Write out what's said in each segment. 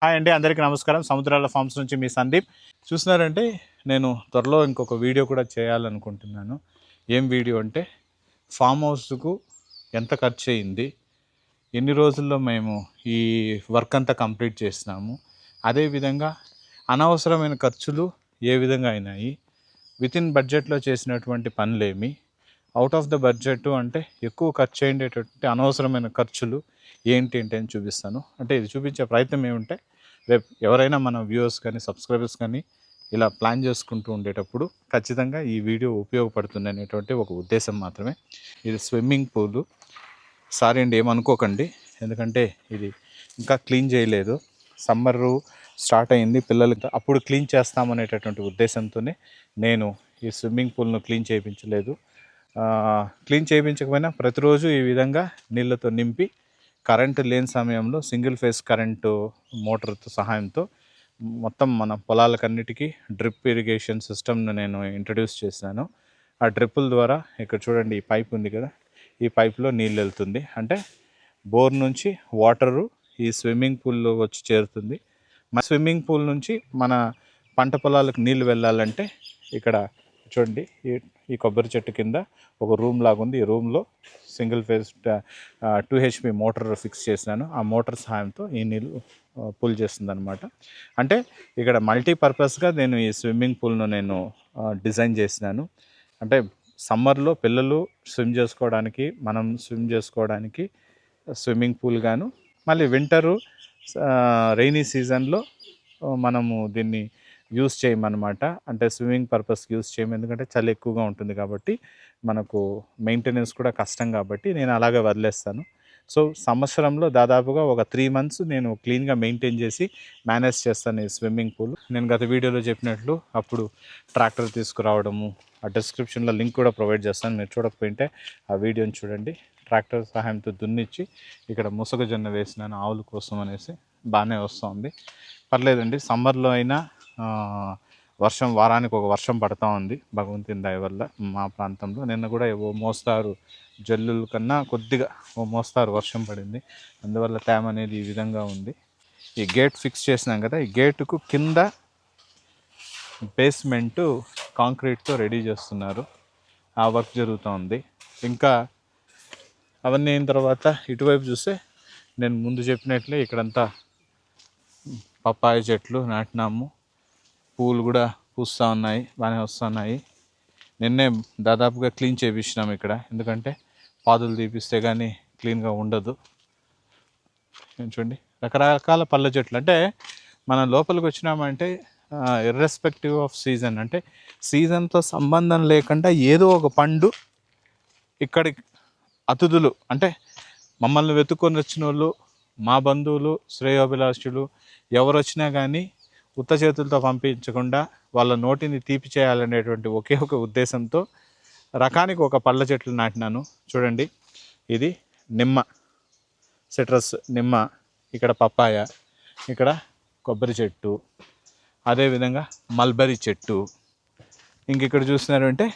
Hi అండి, అందరికీ నమస్కారం. సముద్రాల ఫార్మ్స్ నుంచి మీ సందీప్. చూస్తున్నారంటే నేను త్వరలో ఇంకొక వీడియో కూడా చేయాలనుకుంటున్నాను. ఏం వీడియో అంటే ఫామ్ హౌస్కు ఎంత ఖర్చు అయింది, ఎన్ని రోజుల్లో మేము ఈ వర్క్ అంతా కంప్లీట్ చేసినాము, అదేవిధంగా అనవసరమైన ఖర్చులు ఏ విధంగా అయినాయి, వితిన్ బడ్జెట్లో చేసినటువంటి పనులేమి, అవుట్ ఆఫ్ ద బడ్జెట్ అంటే ఎక్కువ ఖర్చు అయ్యేటటువంటి అనవసరమైన ఖర్చులు ఏంటి అని చూపిస్తాను. అంటే ఇది చూపించే ప్రయత్నం ఏమంటే రేపు ఎవరైనా మన వ్యూవర్స్ కానీ సబ్స్క్రైబర్స్ కానీ ఇలా ప్లాన్ చేసుకుంటూ ఉండేటప్పుడు ఖచ్చితంగా ఈ వీడియో ఉపయోగపడుతుంది అనేటువంటి ఒక ఉద్దేశం మాత్రమే. ఇది స్విమ్మింగ్ పూలు. సారీ అండి, ఏమనుకోకండి, ఎందుకంటే ఇది ఇంకా క్లీన్ చేయలేదు. సమ్మరు స్టార్ట్ అయింది, పిల్లలకి అప్పుడు క్లీన్ చేస్తామనేటటువంటి ఉద్దేశంతోనే నేను ఈ స్విమ్మింగ్ పూల్ను క్లీన్ చేయించలేదు. క్లీన్ చేయించకపోయినా ప్రతిరోజు ఈ విధంగా నీళ్ళతో నింపి కరెంటు లేని సమయంలో సింగిల్ ఫేస్ కరెంటు మోటార్తో సహాయంతో మొత్తం మన పొలాలకన్నిటికీ డ్రిప్ ఇరిగేషన్ సిస్టమ్ను నేను ఇంట్రడ్యూస్ చేశాను. ఆ డ్రిప్పుల ద్వారా ఇక్కడ చూడండి, ఈ పైప్ ఉంది కదా, ఈ పైప్లో నీళ్ళు వెళ్తుంది. అంటే బోర్ నుంచి వాటరు ఈ స్విమ్మింగ్ పూల్లో వచ్చి చేరుతుంది. మన స్విమ్మింగ్ పూల్ నుంచి మన పంట పొలాలకు నీళ్ళు వెళ్ళాలంటే ఇక్కడ చూడండి, ఈ కొబ్బరి చెట్టు కింద ఒక రూమ్ లాగా ఉంది. ఈ రూమ్లో single phase 2 HP motor fix చేసినాను. ఆ మోటార్ సహాయంతో ఈ నీళ్ళు పుల్ చేస్తుంది అనమాట. అంటే ఇక్కడ మల్టీపర్పస్గా నేను ఈ స్విమ్మింగ్ పూల్ను నేను డిజైన్ చేసినాను. అంటే సమ్మర్లో పిల్లలు స్విమ్ చేసుకోవడానికి, మనం స్విమ్ చేసుకోవడానికి స్విమ్మింగ్ పూల్ గాను, మళ్ళీ వింటరు రైనీ సీజన్లో మనము దీన్ని యూస్ చేయమన్నమాట. అంటే స్విమ్మింగ్ పర్పస్కి యూస్ చేయము, ఎందుకంటే చలి ఎక్కువగా ఉంటుంది కాబట్టి మనకు మెయింటెనెన్స్ కూడా కష్టం కాబట్టి నేను అలాగే వదిలేస్తాను. సో సంవత్సరంలో దాదాపుగా ఒక 3 months నేను క్లీన్గా మెయింటైన్ చేసి మేనేజ్ చేస్తాను ఈ స్విమ్మింగ్ పూల్. నేను గత వీడియోలో చెప్పినట్లు అప్పుడు ట్రాక్టర్ తీసుకురావడము, ఆ డిస్క్రిప్షన్లో లింక్ కూడా ప్రొవైడ్ చేస్తాను, మీరు చూడకపోయింటే ఆ వీడియోని చూడండి. ట్రాక్టర్ సహాయంతో దున్నిచ్చి ఇక్కడ ముసగజొన్న వేసినాను ఆవుల కోసం అనేసి. బాగానే వస్తుంది, పర్లేదండి. సమ్మర్లో అయినా వర్షం, వారానికి ఒక వర్షం పడుతూ ఉంది భగవంతుని దయ వల్ల మా ప్రాంతంలో. నిన్న కూడా ఓ మోస్తారు జల్లుల కన్నా కొద్దిగా ఓ మోస్తారు వర్షం పడింది, అందువల్ల తేమ అనేది ఈ విధంగా ఉంది. ఈ గేట్ ఫిక్స్ చేసినాం కదా, ఈ గేటుకు కింద బేస్మెంటు కాంక్రీట్తో రెడీ చేస్తున్నారు, ఆ వర్క్ జరుగుతూ ఉంది. ఇంకా అవన్నీ అయిన తర్వాత ఇటువైపు చూస్తే నేను ముందు చెప్పినట్లే ఇక్కడంతా పప్పాయ చెట్లు నాటినాము, పూలు కూడా పూస్తూ ఉన్నాయి, బాగానే వస్తున్నాయి. నిన్నే దాదాపుగా క్లీన్ చేయించినాము ఇక్కడ, ఎందుకంటే పాదులు తీపిస్తే కానీ క్లీన్గా ఉండదు. చూడండి, రకరకాల పళ్ళ చెట్లు. అంటే మనం లోపలికి వచ్చినామంటే ఇర్రెస్పెక్టివ్ ఆఫ్ సీజన్, అంటే సీజన్తో సంబంధం లేకుండా ఏదో ఒక పండు ఇక్కడి అతిథులు, అంటే మమ్మల్ని వెతుక్కొని వచ్చిన వాళ్ళు, మా బంధువులు, శ్రేయోభిలాషులు ఎవరు వచ్చినా కానీ ఉత్త చేతులతో పంపించకుండా వాళ్ళ నోటిని తీపి చేయాలనేటువంటి ఒకే ఒక ఉద్దేశంతో రకానికి ఒక పళ్ళ చెట్లు నాటినాను. చూడండి, ఇది నిమ్మ, సిట్రస్ నిమ్మ, ఇక్కడ పప్పాయ, ఇక్కడ కొబ్బరి చెట్టు, అదేవిధంగా మల్బరీ చెట్టు. ఇంక ఇక్కడ చూస్తున్నారంటే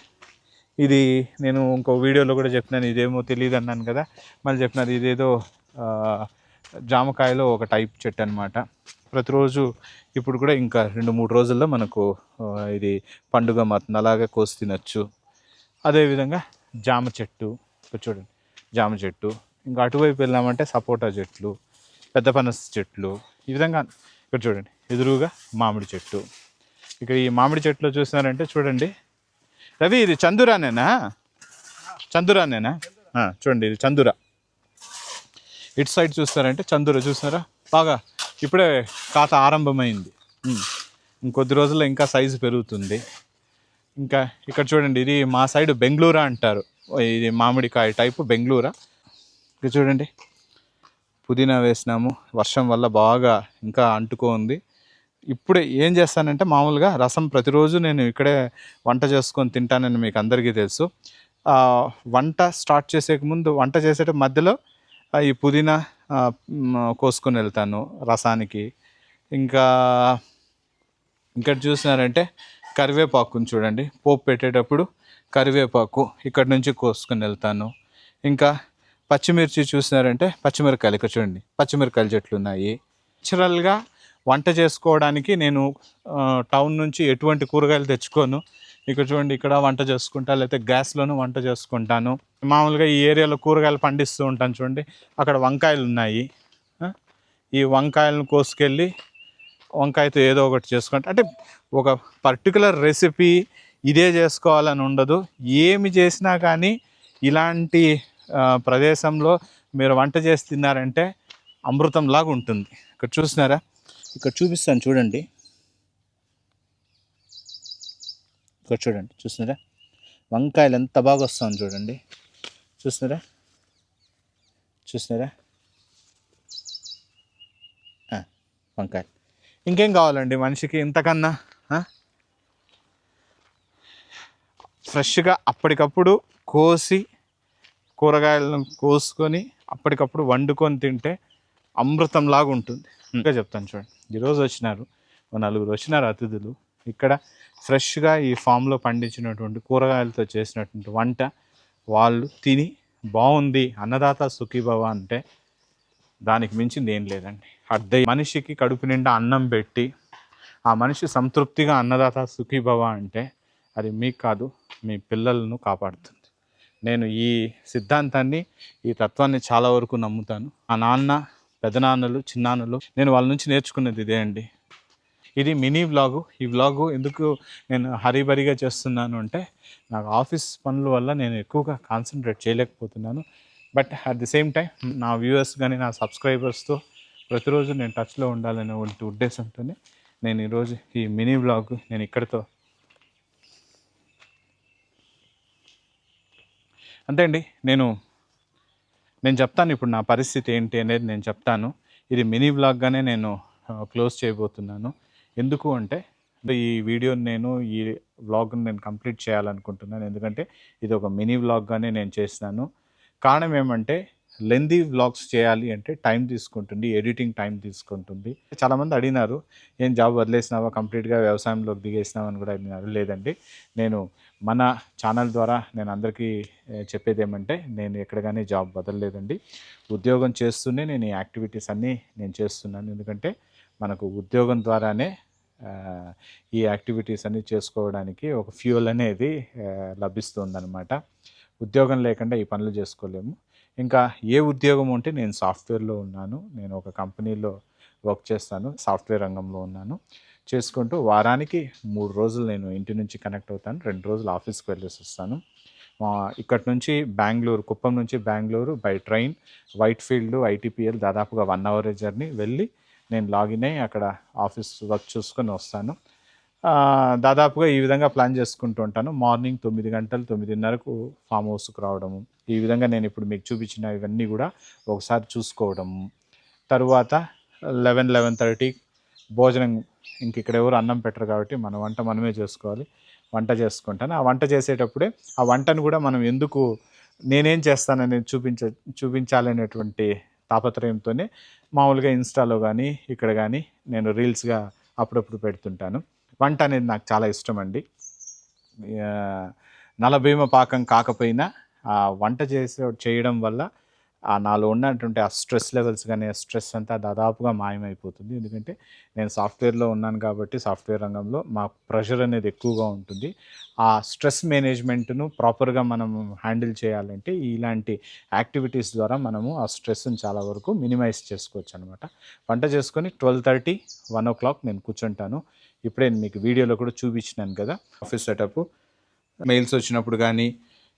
ఇది నేను ఇంకో వీడియోలో కూడా చెప్పినాను, ఇదేమో తెలియదు అన్నాను కదా, మళ్ళీ చెప్పినాను, ఇదేదో జామకాయలో ఒక టైప్ చెట్టు అనమాట. ప్రతిరోజు ఇప్పుడు కూడా ఇంకా 2-3 రోజుల్లో మనకు ఇది పండుగ మారుతుంది, అలాగే కోసి తినచ్చు. అదేవిధంగా జామ చెట్టు, చూడండి జామ చెట్టు. ఇంకా అటువైపు వెళ్ళామంటే సపోటా చెట్లు, పెద్ద పనస చెట్లు, ఈ విధంగా. ఇక్కడ చూడండి, ఎదురుగా మామిడి చెట్టు. ఇక్కడ ఈ మామిడి చెట్టులో చూసినారంటే చూడండి, రవి ఇది చందురానేనా? చందురానేనా? చూడండి, ఇది చందురా. ఇటు సైడ్ చూస్తారంటే చందుర, చూస్తున్నారా, బాగా ఇప్పుడే కాత ఆరంభమైంది. ఇంకొద్ది రోజుల్లో ఇంకా సైజు పెరుగుతుంది. ఇంకా ఇక్కడ చూడండి, ఇది మా సైడ్ బెంగళూరా అంటారు, ఇది మామిడికాయ టైపు బెంగళూరా. ఇక్కడ చూడండి, పుదీనా వేసినాము, వర్షం వల్ల బాగా ఇంకా అంటుకోంది. ఇప్పుడే ఏం చేస్తానంటే మామూలుగా రసం ప్రతిరోజు నేను ఇక్కడే వంట చేసుకొని తింటానని మీకు అందరికీ తెలుసు. వంట స్టార్ట్ చేసేక ముందు, వంట చేసేట మధ్యలో ఈ పుదీనా కోసుకొని వెళ్తాను రసానికి. ఇంకా ఇక్కడ చూసినారంటే కరివేపాకుని చూడండి, పోపు పెట్టేటప్పుడు కరివేపాకు ఇక్కడ నుంచి కోసుకొని వెళ్తాను. ఇంకా పచ్చిమిర్చి చూసినారంటే పచ్చిమిరకాయలు, ఇక్కడ చూడండి పచ్చిమిరకాయల చెట్లు ఉన్నాయి. న్యాచురల్గా వంట చేసుకోవడానికి నేను టౌన్ నుంచి ఎటువంటి కూరగాయలు తెచ్చుకోను. ఇక్కడ చూడండి, ఇక్కడ వంట చేసుకుంటా, లేకపోతే గ్యాస్లోనూ వంట చేసుకుంటాను. మామూలుగా ఈ ఏరియాలో కూరగాయలు పండిస్తూ ఉంటాను చూడండి. అక్కడ వంకాయలు ఉన్నాయి. ఈ వంకాయలను కోసుకెళ్ళి వంకాయతో ఏదో ఒకటి చేసుకుంటా. అంటే ఒక పర్టికులర్ రెసిపీ ఇదే చేసుకోవాలని ఉండదు. ఏమి చేసినా కానీ ఇలాంటి ప్రదేశంలో మీరు వంట చేసి తిన్నారంటే అమృతంలాగా ఉంటుంది. ఇక్కడ చూసినారా, ఇక్కడ చూపిస్తాను చూడండి. ఇక్కడ చూడండి, చూసినారా వంకాయలు ఎంత బాగా వస్తుంది చూడండి. చూసినారా చూసినారా వంకాయలు. ఇంకేం కావాలండి మనిషికి ఇంతకన్నా? ఫ్రెష్గా అప్పటికప్పుడు కోసి కూరగాయలను కోసుకొని అప్పటికప్పుడు వండుకొని తింటే అమృతంలాగా ఉంటుంది. ఇంకా చెప్తాను చూడండి. ఈరోజు వచ్చినారు, 4 వచ్చినారు అతిథులు. ఇక్కడ ఫ్రెష్గా ఈ ఫామ్లో పండించినటువంటి కూరగాయలతో చేసినటువంటి వంట వాళ్ళు తిని బాగుంది, అన్నదాత సుఖీభవ అంటే దానికి మించింది ఏం లేదండి. మనిషికి కడుపు నిండా అన్నం పెట్టి ఆ మనిషి సంతృప్తిగా అన్నదాత సుఖీభవ అంటే అది మీకు కాదు, మీ పిల్లలను కాపాడుతుంది. నేను ఈ సిద్ధాంతాన్ని, ఈ తత్వాన్ని చాలా వరకు నమ్ముతాను. ఆ నాన్న, పెదనాన్నలు, చిన్నాన్నలు, నేను వాళ్ళ నుంచి నేర్చుకున్నది ఇదే అండి. ఇది మినీ వ్లాగు. ఈ వ్లాగు ఎందుకు నేను హరీబరీగా చేస్తున్నాను అంటే నాకు ఆఫీస్ పనుల వల్ల నేను ఎక్కువగా కాన్సన్ట్రేట్ చేయలేకపోతున్నాను. But at the same time నా వ్యూవర్స్ కానీ నా సబ్స్క్రైబర్స్తో ప్రతిరోజు నేను టచ్లో ఉండాలనే ఉద్దేశంతోనే నేను ఈరోజు ఈ మినీ వ్లాగ్ నేను ఇక్కడితో అంతే అండి. నేను చెప్తాను ఇప్పుడు నా పరిస్థితి ఏంటి అనేది నేను చెప్తాను. ఇది మినీ వ్లాగ్గానే నేను క్లోజ్ చేయబోతున్నాను. ఎందుకు అంటే ఈ వీడియోని ఈ వ్లాగ్ని నేను కంప్లీట్ చేయాలనుకుంటున్నాను. ఎందుకంటే ఇది ఒక మినీ వ్లాగ్గానే నేను చేసినాను. కారణం ఏమంటే లెందీ వ్లాగ్స్ చేయాలి అంటే టైం తీసుకుంటుంది, ఎడిటింగ్ టైం తీసుకుంటుంది. చాలామంది అడిగినారు, ఏం జాబ్ వదిలేసినావా, కంప్లీట్గా వ్యవసాయంలోకి దిగేసినావా అని కూడా అడిగినారు. లేదండి, నేను మన ఛానల్ ద్వారా నేను అందరికీ చెప్పేది ఏమంటే నేను ఎక్కడ కానీ జాబ్ వదలలేదండి. ఉద్యోగం చేస్తూనే నేను ఈ యాక్టివిటీస్ అన్నీ నేను చేస్తున్నాను. ఎందుకంటే మనకు ఉద్యోగం ద్వారానే ఈ యాక్టివిటీస్ అన్నీ చేసుకోవడానికి ఒక ఫ్యూయల్ అనేది లభిస్తుందన్నమాట. ఉద్యోగం లేకుండా ఈ పనులు చేసుకోలేము. ఇంకా ఏ ఉద్యోగం ఉంటే నేను సాఫ్ట్వేర్లో ఉన్నాను, నేను ఒక కంపెనీలో వర్క్ చేస్తాను, సాఫ్ట్వేర్ రంగంలో ఉన్నాను. చేసుకుంటూ వారానికి 3 రోజులు నేను ఇంటి నుంచి కనెక్ట్ అవుతాను, 2 రోజులు ఆఫీస్కి వెళ్ళేసి వస్తాను. ఇక్కడ నుంచి బెంగళూరు, కుప్పం నుంచి Bengaluru by train, Whitefield, ITPL దాదాపుగా 1 అవర్ జర్నీ వెళ్ళి నేను లాగిన్ అయ్యి అక్కడ ఆఫీస్ వర్క్ చూసుకొని వస్తాను. దాదాపుగా ఈ విధంగా ప్లాన్ చేసుకుంటూ ఉంటాను. మార్నింగ్ 9 గంటలు 9:30కు ఫామ్ హౌస్కి రావడము, ఈ విధంగా నేను ఇప్పుడు మీకు చూపించిన ఇవన్నీ కూడా ఒకసారి చూసుకోవడము. తరువాత 11-11:30 భోజనం. ఇంక ఇక్కడ ఎవరు అన్నం పెట్టరు కాబట్టి మన వంట మనమే చేసుకోవాలి. వంట చేసుకుంటాను. ఆ వంట చేసేటప్పుడే ఆ వంటను కూడా మనం ఎందుకు నేనేం చేస్తానని చూపించాలనేటువంటి తాపత్రయంతోనే మామూలుగా ఇన్స్టాలో కానీ ఇక్కడ కానీ నేను రీల్స్గా అప్పుడప్పుడు పెడుతుంటాను. వంట అనేది నాకు చాలా ఇష్టం అండి. నలభీమ పాకం కాకపోయినా ఆ వంట చేయడం వల్ల నాలో ఉన్నటువంటి ఆ స్ట్రెస్ లెవెల్స్ కానీ ఆ స్ట్రెస్ అంతా దాదాపుగా మాయమైపోతుంది. ఎందుకంటే నేను సాఫ్ట్వేర్లో ఉన్నాను కాబట్టి సాఫ్ట్వేర్ రంగంలో మా ప్రెషర్ అనేది ఎక్కువగా ఉంటుంది. ఆ స్ట్రెస్ మేనేజ్మెంట్ను ప్రాపర్గా మనం హ్యాండిల్ చేయాలంటే ఇలాంటి యాక్టివిటీస్ ద్వారా మనము ఆ స్ట్రెస్ని చాలా వరకు మినిమైజ్ చేసుకోవచ్చు అనమాట. వంట చేసుకొని 12:30, 1 o'clock నేను కూర్చుంటాను. ఇప్పుడే మీకు వీడియోలో కూడా చూపించినాను కదా, ఆఫీస్ సెటప్. మెయిల్స్ వచ్చినప్పుడు కానీ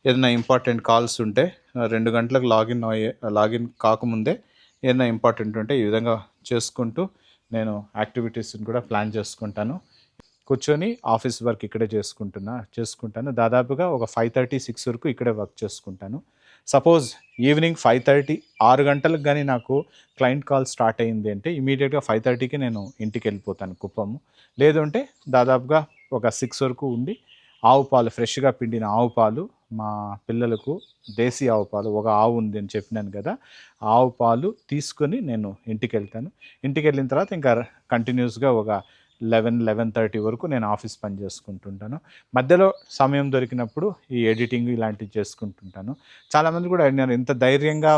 ఏదైనా ఇంపార్టెంట్ కాల్స్ ఉంటే 2 గంటలకు లాగిన్ కాకముందే ఏదైనా ఇంపార్టెంట్ ఉంటే ఈ విధంగా చేసుకుంటూ నేను యాక్టివిటీస్ని కూడా ప్లాన్ చేసుకుంటాను. కూర్చొని ఆఫీస్ వర్క్ ఇక్కడే చేసుకుంటాను. దాదాపుగా ఒక 5:30, 6 వరకు ఇక్కడే వర్క్ చేసుకుంటాను. సపోజ్ ఈవినింగ్ 5:30, 6 గంటలకు కానీ నాకు క్లయింట్ కాల్ స్టార్ట్ అయింది అంటే ఇమీడియట్గా 5:30కి నేను ఇంటికి వెళ్ళిపోతాను కుప్పము. లేదు అంటే దాదాపుగా ఒక 6 వరకు ఉండి ఆవు పాలు, ఫ్రెష్గా పిండిన ఆవు పాలు, మా పిల్లలకు దేశీ ఆవు పాలు, ఒక ఆవు ఉంది అని చెప్పినాను కదా, ఆవు పాలు తీసుకొని నేను ఇంటికి వెళ్తాను. ఇంటికి వెళ్ళిన తర్వాత ఇంకా కంటిన్యూస్గా ఒక 11-11:30 వరకు నేను ఆఫీస్ పని చేసుకుంటుంటాను. మధ్యలో సమయం దొరికినప్పుడు ఈ ఎడిటింగ్ ఇలాంటివి చేసుకుంటుంటాను. చాలామంది కూడా అడిగినారు, ఇంత ధైర్యంగా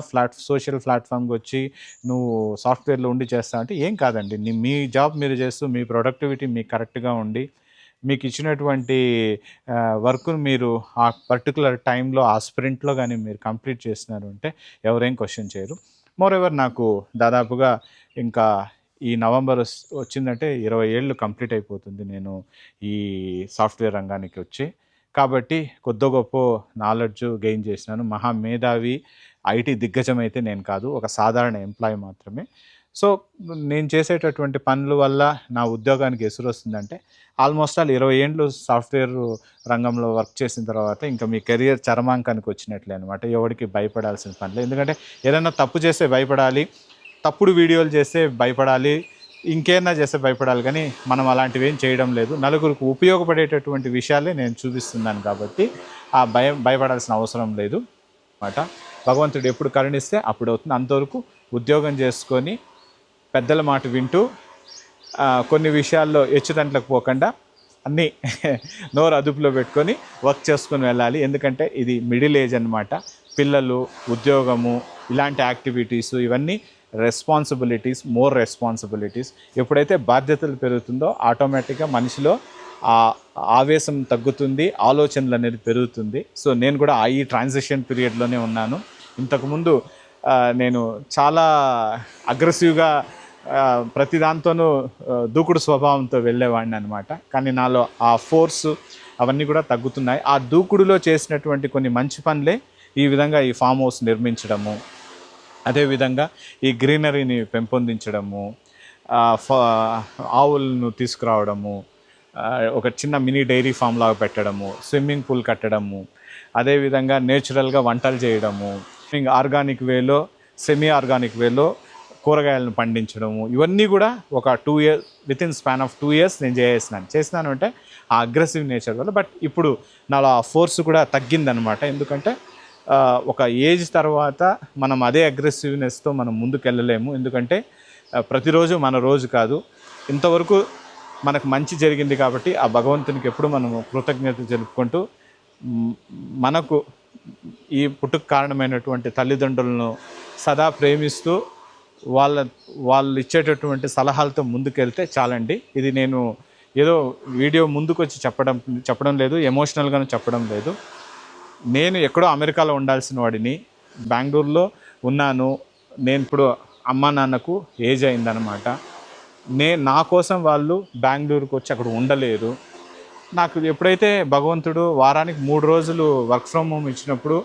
సోషల్ ప్లాట్ఫామ్కి వచ్చి నువ్వు సాఫ్ట్వేర్లో ఉండి చేస్తావు అంటే, ఏం కాదండి. మీ జాబ్ మీరు చేస్తూ మీ ప్రొడక్టివిటీ మీకు కరెక్ట్గా ఉండి మీకు ఇచ్చినటువంటి వర్క్ను మీరు ఆ పర్టికులర్ టైంలో ఆ స్ప్రింట్లో కానీ మీరు కంప్లీట్ చేసినారు అంటే ఎవరేం క్వశ్చన్ చేయరు. మోర్ నాకు దాదాపుగా ఇంకా ఈ నవంబర్ వచ్చిందంటే 20 ఏళ్ళు కంప్లీట్ అయిపోతుంది నేను ఈ సాఫ్ట్వేర్ రంగానికి వచ్చి. కాబట్టి కొద్దో గొప్ప నాలెడ్జ్ గెయిన్ చేసినాను. మహా మేధావి ఐటీ దిగ్గజం అయితే నేను కాదు, ఒక సాధారణ ఎంప్లాయీ మాత్రమే. సో నేను చేసేటటువంటి పనుల వల్ల నా ఉద్యోగానికి ఎసురు వస్తుందంటే ఆల్మోస్ట్ 20 ఏండ్లు సాఫ్ట్వేర్ రంగంలో వర్క్ చేసిన తర్వాత ఇంకా మీ కెరియర్ చరమాంకానికి వచ్చినట్లే అనమాట. ఎవరికి భయపడాల్సిన పనిలే. ఎందుకంటే ఏదైనా తప్పు చేస్తే భయపడాలి, తప్పుడు వీడియోలు చేస్తే భయపడాలి, ఇంకేనా చేస్తే భయపడాలి, కానీ మనం అలాంటివి ఏం చేయడం లేదు. నలుగురికి ఉపయోగపడేటటువంటి విషయాలే నేను చూపిస్తున్నాను కాబట్టి ఆ భయపడాల్సిన అవసరం లేదు అన్నమాట. భగవంతుడు ఎప్పుడు కరుణిస్తే అప్పుడు అవుతుంది. అంతవరకు ఉద్యోగం చేసుకొని పెద్దల మాట వింటూ కొన్ని విషయాల్లో హెచ్చుతంట్లకు పోకుండా అన్నీ నోరు అదుపులో పెట్టుకొని వర్క్ చేసుకొని వెళ్ళాలి. ఎందుకంటే ఇది మిడిల్ ఏజ్ అన్నమాట. పిల్లలు, ఉద్యోగము, ఇలాంటి యాక్టివిటీస్ ఇవన్నీ మోర్ రెస్పాన్సిబిలిటీస్. ఎప్పుడైతే బాధ్యతలు పెరుగుతుందో ఆటోమేటిక్గా మనిషిలో ఆ ఆవేశం తగ్గుతుంది, ఆలోచనలు అనేది పెరుగుతుంది. సో నేను కూడా ఈ ట్రాన్సిషన్ పీరియడ్లోనే ఉన్నాను. ఇంతకుముందు నేను చాలా అగ్రెసివ్గా ప్రతి దాంతోనూ దూకుడు స్వభావంతో వెళ్ళేవాడిని అనమాట. కానీ నాలో ఆ ఫోర్సు అవన్నీ కూడా తగ్గుతున్నాయి. ఆ దూకుడులో చేసినటువంటి కొన్ని మంచి పనులే ఈ విధంగా ఈ ఫామ్ హౌస్ నిర్మించడము, అదేవిధంగా ఈ గ్రీనరీని పెంపొందించడము, ఆవులను తీసుకురావడము, ఒక చిన్న మినీ డైరీ ఫామ్ లాగా పెట్టడము, స్విమ్మింగ్ పూల్ కట్టడము, అదేవిధంగా నేచురల్గా వంటలు చేయడము, ఆర్గానిక్ వేలో, సెమీ ఆర్గానిక్ వేలో కూరగాయలను పండించడము, ఇవన్నీ కూడా ఒక 2 years within span of 2 years నేను చేసినాను అంటే ఆ అగ్రెసివ్ నేచర్ వల్ల. బట్ ఇప్పుడు నాలో ఆ ఫోర్స్ కూడా తగ్గిందనమాట. ఎందుకంటే ఒక ఏజ్ తర్వాత మనం అదే అగ్రెసివ్నెస్తో మనం ముందుకు వెళ్ళలేము. ఎందుకంటే ప్రతిరోజు మన రోజు కాదు. ఇంతవరకు మనకు మంచి జరిగింది కాబట్టి ఆ భగవంతునికి ఎప్పుడు మనము కృతజ్ఞత తెలుపుకుంటూ మనకు ఈ పుట్టుకు కారణమైనటువంటి తల్లిదండ్రులను సదా ప్రేమిస్తూ వాళ్ళు ఇచ్చేటటువంటి సలహాలతో ముందుకెళ్తే చాలండి. ఇది నేను ఏదో వీడియో ముందుకు వచ్చి చెప్పడం లేదు, ఎమోషనల్గాను చెప్పడం లేదు. నేను ఎక్కడో అమెరికాలో ఉండాల్సిన వాడిని, బెంగళూరులో ఉన్నాను. నేను ఇప్పుడు అమ్మా నాన్నకు ఏజ్ అయిందనమాట. నా కోసం వాళ్ళు బెంగళూరుకు వచ్చి అక్కడ ఉండలేరు. నాకు ఎప్పుడైతే భగవంతుడు వారానికి 3 రోజులు వర్క్ ఫ్రమ్ హోమ్ ఇచ్చినప్పుడు,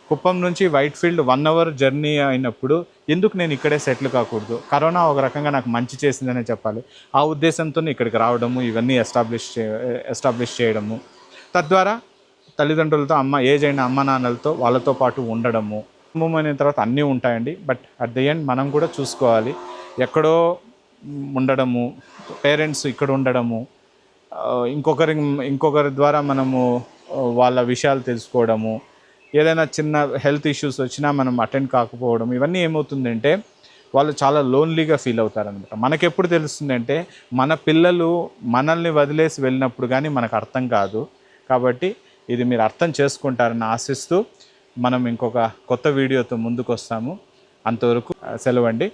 కుప్పం నుంచి వైట్ఫీల్డ్ 1 hour జర్నీ అయినప్పుడు ఎందుకు నేను ఇక్కడే సెటిల్ కాకూడదు? కరోనా ఒక రకంగా నాకు మంచి చేసిందనే చెప్పాలి. ఆ ఉద్దేశంతో ఇక్కడికి రావడము, ఇవన్నీ ఎస్టాబ్లిష్ చేయడము, తద్వారా తల్లిదండ్రులతో ఏజ్ అయిన అమ్మ నాన్నలతో వాళ్ళతో పాటు ఉండడము. కుటుంబం అయిన తర్వాత అన్నీ ఉంటాయండి. బట్ అట్ ది ఎండ్ మనం కూడా చూసుకోవాలి. ఎక్కడో ఉండడము, పేరెంట్స్ ఇక్కడ ఉండడము, ఇంకొకరి ద్వారా మనము వాళ్ళ విషయాలు తెలుసుకోవడము, ఏదైనా చిన్న హెల్త్ ఇష్యూస్ వచ్చినా మనం అటెండ్ కాకపోవడం, ఇవన్నీ ఏమవుతుందంటే వాళ్ళు చాలా లోన్లీగా ఫీల్ అవుతారనమాట. మనకెప్పుడు తెలుస్తుందంటే మన పిల్లలు మనల్ని వదిలేసి వెళ్ళినప్పుడు కానీ మనకు అర్థం కాదు. కాబట్టి ఇది మీరు అర్థం చేసుకుంటారని ఆశిస్తూ మనం ఇంకొక కొత్త వీడియోతో ముందుకు వస్తాము. అంతవరకు సెలవండి.